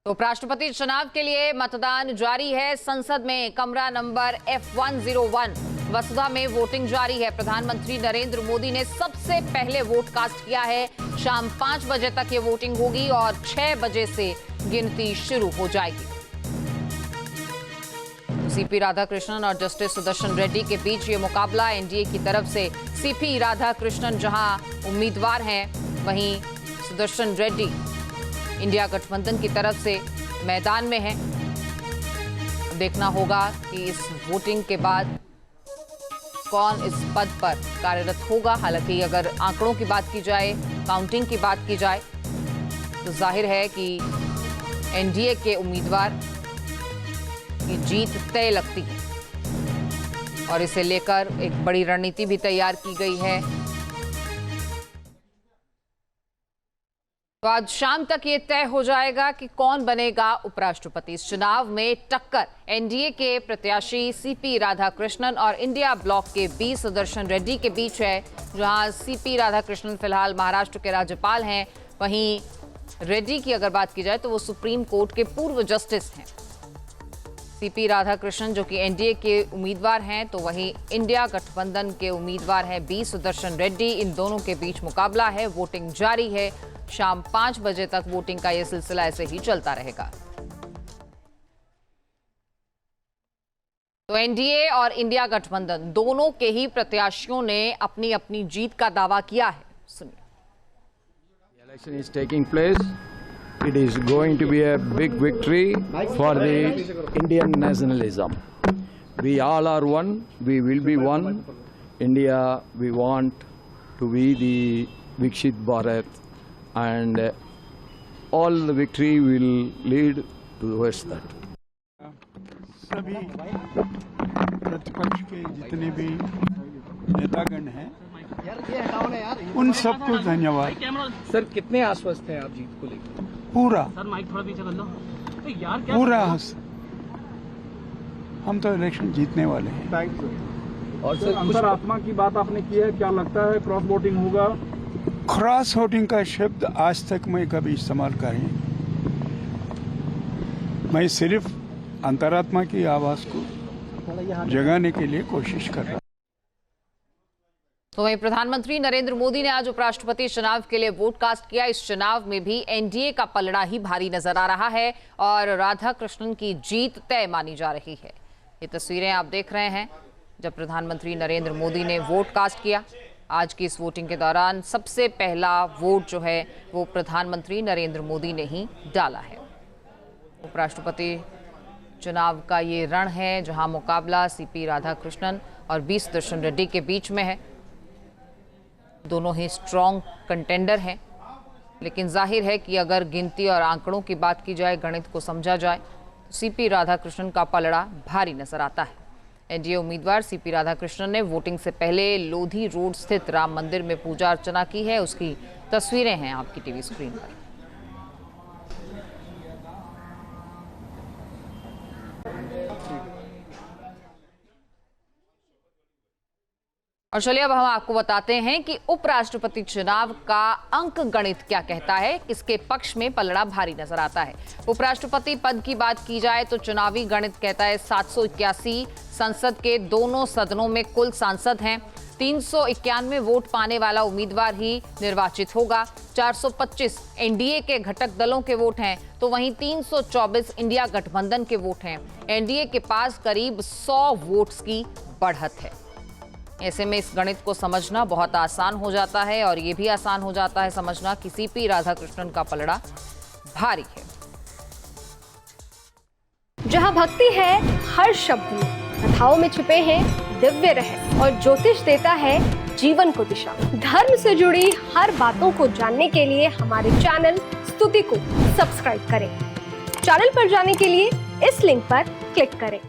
तो उपराष्ट्रपति चुनाव के लिए मतदान जारी है। संसद में कमरा नंबर F101 वसुधा में वोटिंग जारी है। प्रधानमंत्री नरेंद्र मोदी ने सबसे पहले वोट कास्ट किया है। शाम 5 बजे तक ये वोटिंग होगी और 6 बजे से गिनती शुरू हो जाएगी। सीपी राधाकृष्णन और जस्टिस सुदर्शन रेड्डी के बीच ये मुकाबला। एनडीए की तरफ से सीपी राधाकृष्णन जहां उम्मीदवार हैं, वहीं सुदर्शन रेड्डी इंडिया गठबंधन की तरफ से मैदान में है। देखना होगा कि इस वोटिंग के बाद कौन इस पद पर कार्यरत होगा। हालांकि अगर आंकड़ों की बात की जाए, काउंटिंग की बात की जाए, तो जाहिर है कि एनडीए के उम्मीदवार की जीत तय लगती है और इसे लेकर एक बड़ी रणनीति भी तैयार की गई है। तो आज शाम तक ये तय हो जाएगा कि कौन बनेगा उपराष्ट्रपति। इस चुनाव में टक्कर एनडीए के प्रत्याशी सीपी राधाकृष्णन और इंडिया ब्लॉक के बी सुदर्शन रेड्डी के बीच है। जहां सीपी राधाकृष्णन फिलहाल महाराष्ट्र के राज्यपाल हैं, वहीं रेड्डी की अगर बात की जाए तो वो सुप्रीम कोर्ट के पूर्व जस्टिस हैं। सीपी राधाकृष्णन जो कि एनडीए के उम्मीदवार हैं, तो वहीं इंडिया गठबंधन के उम्मीदवार हैं बी सुदर्शन रेड्डी। इन दोनों के बीच मुकाबला है। वोटिंग जारी है। शाम 5 बजे तक वोटिंग का यह सिलसिला ऐसे ही चलता रहेगा। तो एनडीए और इंडिया गठबंधन दोनों के ही प्रत्याशियों ने अपनी अपनी जीत का दावा किया है। सुनिए। Election is taking place. It is going to be a big victory for the Indian nationalism. We all are one. We will be one. India, we want to be the Vikshit Bharat, and all the victory will lead towards that. सभी प्रतिपक्ष के जितने भी नेतागण हैं, उन सबको धन्यवाद। सर, कितने आश्वस्त हैं आप जीत को लेकर? पूरा सर, माइक थोड़ा पीछे कर लो। यार क्या पूरा हम तो इलेक्शन जीतने वाले हैं। और सर, अंतरात्मा की बात आपने की है, क्या लगता है क्रॉस वोटिंग होगा? क्रॉस वोटिंग का शब्द आज तक मैं कभी इस्तेमाल करें, मैं सिर्फ अंतरात्मा की आवाज को जगाने के लिए कोशिश कर रहा हूं। तो वहीं प्रधानमंत्री नरेंद्र मोदी ने आज उपराष्ट्रपति चुनाव के लिए वोट कास्ट किया। इस चुनाव में भी एनडीए का पलड़ा ही भारी नजर आ रहा है और राधाकृष्णन की जीत तय मानी जा रही है। ये तस्वीरें आप देख रहे हैं जब प्रधानमंत्री नरेंद्र मोदी ने वोट कास्ट किया। आज की इस वोटिंग के दौरान सबसे पहला वोट जो है वो प्रधानमंत्री नरेंद्र मोदी ने ही डाला है। उपराष्ट्रपति चुनाव का ये रण है जहां मुकाबला सीपी राधाकृष्णन और बी सुदर्शन रेड्डी के बीच में है। दोनों ही स्ट्रॉन्ग कंटेंडर हैं, लेकिन जाहिर है कि अगर गिनती और आंकड़ों की बात की जाए, गणित को समझा जाए, तो सीपी राधाकृष्णन का पलड़ा भारी नजर आता है। एनडीए उम्मीदवार सीपी राधाकृष्णन ने वोटिंग से पहले लोधी रोड स्थित राम मंदिर में पूजा अर्चना की है। उसकी तस्वीरें हैं आपकी टीवी स्क्रीन पर। और चलिए अब हम आपको बताते हैं कि उपराष्ट्रपति चुनाव का अंक गणित क्या कहता है, किसके पक्ष में पलड़ा भारी नजर आता है। उपराष्ट्रपति पद की बात की जाए तो चुनावी गणित कहता है 781 संसद के दोनों सदनों में कुल सांसद हैं। 391 वोट पाने वाला उम्मीदवार ही निर्वाचित होगा। 425 एनडीए के घटक दलों के वोट हैं, तो वहीं 324 इंडिया गठबंधन के वोट हैं। एनडीए के पास करीब 100 वोट्स की बढ़त है। ऐसे में इस गणित को समझना बहुत आसान हो जाता है और ये भी आसान हो जाता है समझना कि सीपी राधाकृष्णन का पलड़ा भारी है। जहाँ भक्ति है हर शब्द में, कथाओं में छुपे हैं दिव्य रहस्य और ज्योतिष देता है जीवन को दिशा। धर्म से जुड़ी हर बातों को जानने के लिए हमारे चैनल स्तुति को सब्सक्राइब करें। चैनल पर जाने के लिए इस लिंक पर क्लिक करें।